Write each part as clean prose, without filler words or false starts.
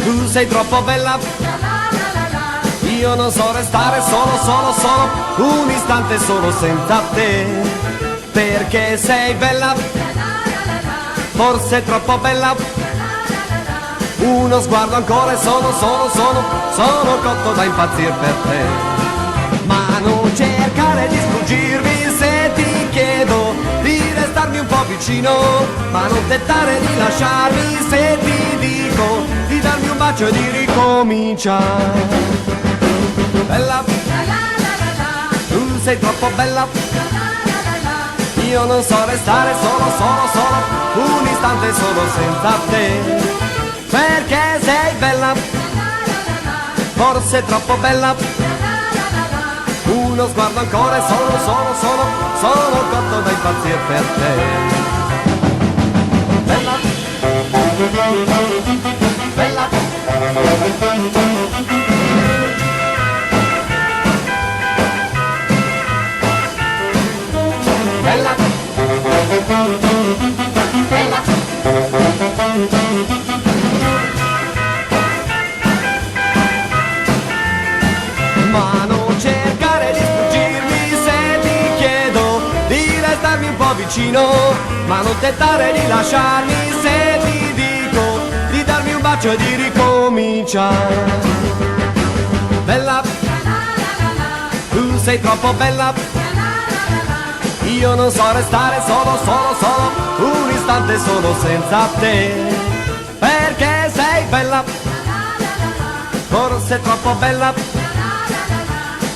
Tu sei troppo bella, io non so restare solo un istante solo senza te, perché sei bella, forse troppo bella. Uno sguardo ancora e sono cotto da impazzire per te. Ma non cercare di sfuggirmi se ti chiedo di restarmi un po' vicino, ma non tentare di lasciarmi se ti dico di darmi un bacio e di ricominciare. Bella, tu sei troppo bella, io non so restare solo un istante solo senza te, perché sei bella, forse troppo bella. Uno sguardo ancora e sono cotto da impazzire per te. Bella, bella, bella, bella. Ma non cercare di sfuggirmi se ti chiedo di restarmi un po' vicino, ma non tentare di lasciarmi se ti dico di darmi un bacio e di ricominciare. Bella, tu sei troppo bella, io non so restare solo un istante solo senza te, perché sei bella, forse troppo bella.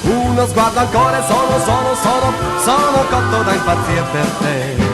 Uno sguardo ancora e sono cotto da impazzire per te.